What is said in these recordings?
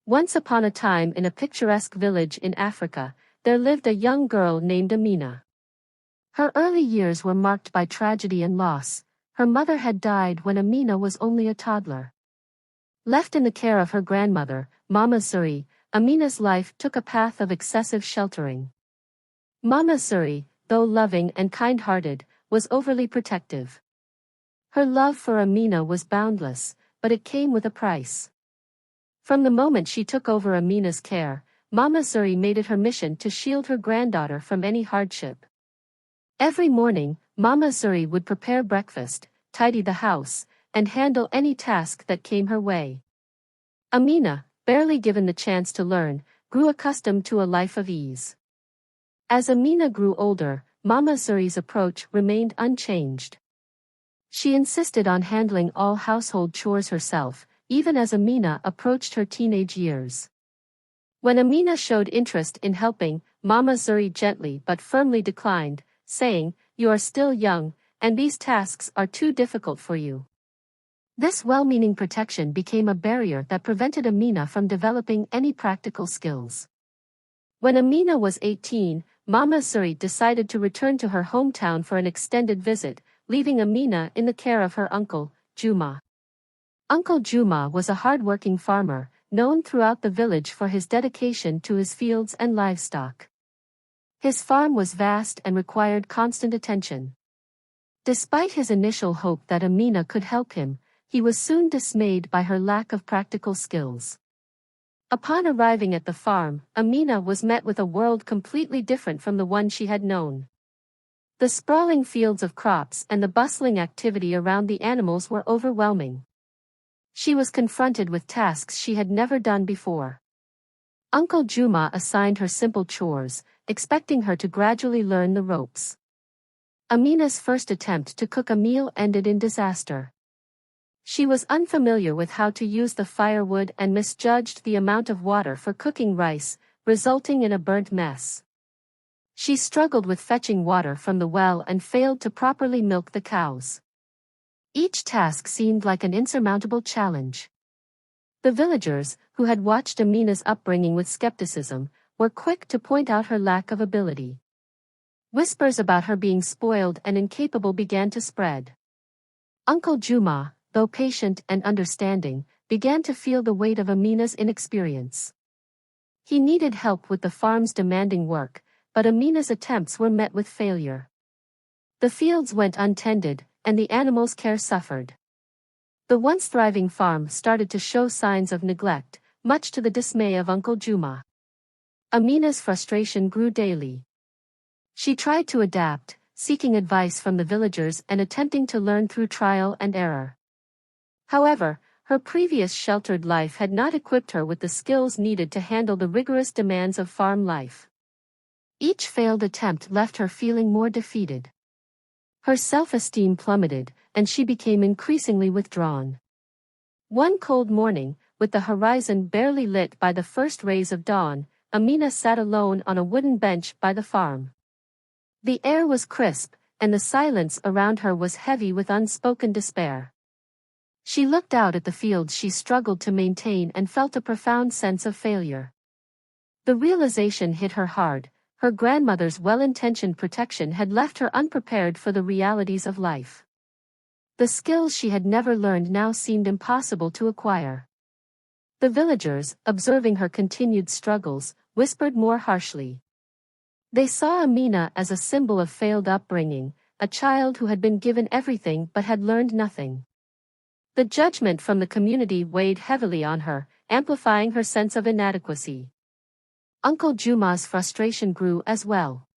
Once upon a time in a picturesque village in Africa, there lived a young girl named Amina. Her early years were marked by tragedy and loss. Her mother had died when Amina was only a toddler. Left in the care of her grandmother, Mama Suri, Amina's life took a path of excessive sheltering. Mama Suri, though loving and kind-hearted, was overly protective. Her love for Amina was boundless, but it came with a price. From the moment she took over Amina's care, Mama Suri made it her mission to shield her granddaughter from any hardship. Every morning, Mama Suri would prepare breakfast, tidy the house, and handle any task that came her way. Amina, barely given the chance to learn, grew accustomed to a life of ease. As Amina grew older, Mama Suri's approach remained unchanged. She insisted on handling all household chores herself, even as Amina approached her teenage years. When Amina showed interest in helping, Mama Suri gently but firmly declined, saying, "You are still young, and these tasks are too difficult for you." This well-meaning protection became a barrier that prevented Amina from developing any practical skills. When Amina was 18, Mama Suri decided to return to her hometown for an extended visit, leaving Amina in the care of her uncle, Juma. Uncle Juma was a hard-working farmer, known throughout the village for his dedication to his fields and livestock. His farm was vast and required constant attention. Despite his initial hope that Amina could help him, he was soon dismayed by her lack of practical skills. Upon arriving at the farm, Amina was met with a world completely different from the one she had known. The sprawling fields of crops and the bustling activity around the animals were overwhelming. She was confronted with tasks she had never done before. Uncle Juma assigned her simple chores, expecting her to gradually learn the ropes. Amina's first attempt to cook a meal ended in disaster. She was unfamiliar with how to use the firewood and misjudged the amount of water for cooking rice, resulting in a burnt mess. She struggled with fetching water from the well and failed to properly milk the cows. Each task seemed like an insurmountable challenge. The villagers, who had watched Amina's upbringing with skepticism, were quick to point out her lack of ability. Whispers about her being spoiled and incapable began to spread. Uncle Juma, though patient and understanding, began to feel the weight of Amina's inexperience. He needed help with the farm's demanding work, but Amina's attempts were met with failure. The fields went untended, and the animals' care suffered. The once thriving farm started to show signs of neglect, much to the dismay of Uncle Juma. Amina's frustration grew daily. She tried to adapt, seeking advice from the villagers and attempting to learn through trial and error. However, her previous sheltered life had not equipped her with the skills needed to handle the rigorous demands of farm life. Each failed attempt left her feeling more defeated. Her self-esteem plummeted, and she became increasingly withdrawn. One cold morning, with the horizon barely lit by the first rays of dawn, Amina sat alone on a wooden bench by the farm. The air was crisp, and the silence around her was heavy with unspoken despair. She looked out at the fields she struggled to maintain and felt a profound sense of failure. The realization hit her hard. Her grandmother's well-intentioned protection had left her unprepared for the realities of life. The skills she had never learned now seemed impossible to acquire. The villagers, observing her continued struggles, whispered more harshly. They saw Amina as a symbol of failed upbringing, a child who had been given everything but had learned nothing. The judgment from the community weighed heavily on her, amplifying her sense of inadequacy. Uncle Juma's frustration grew as well.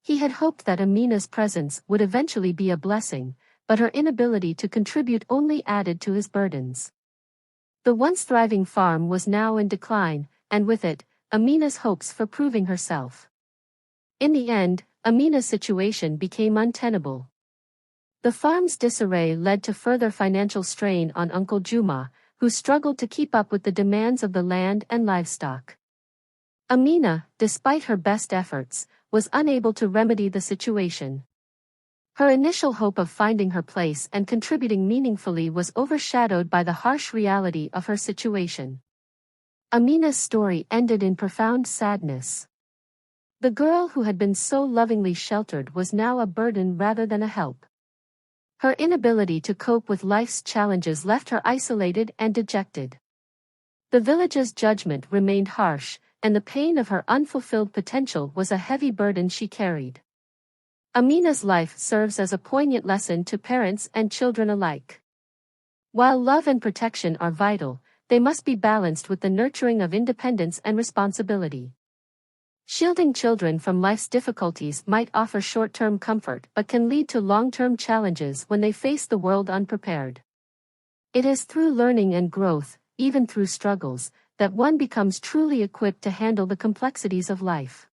He had hoped that Amina's presence would eventually be a blessing, but her inability to contribute only added to his burdens. The once thriving farm was now in decline, and with it, Amina's hopes for proving herself. In the end, Amina's situation became untenable. The farm's disarray led to further financial strain on Uncle Juma, who struggled to keep up with the demands of the land and livestock. Amina, despite her best efforts, was unable to remedy the situation. Her initial hope of finding her place and contributing meaningfully was overshadowed by the harsh reality of her situation. Amina's story ended in profound sadness. The girl who had been so lovingly sheltered was now a burden rather than a help. Her inability to cope with life's challenges left her isolated and dejected. The village's judgment remained harsh, and the pain of her unfulfilled potential was a heavy burden she carried. Amina's life serves as a poignant lesson to parents and children alike. While love and protection are vital, they must be balanced with the nurturing of independence and responsibility. Shielding children from life's difficulties might offer short-term comfort but can lead to long-term challenges when they face the world unprepared. It is through learning and growth, even through struggles, that one becomes truly equipped to handle the complexities of life.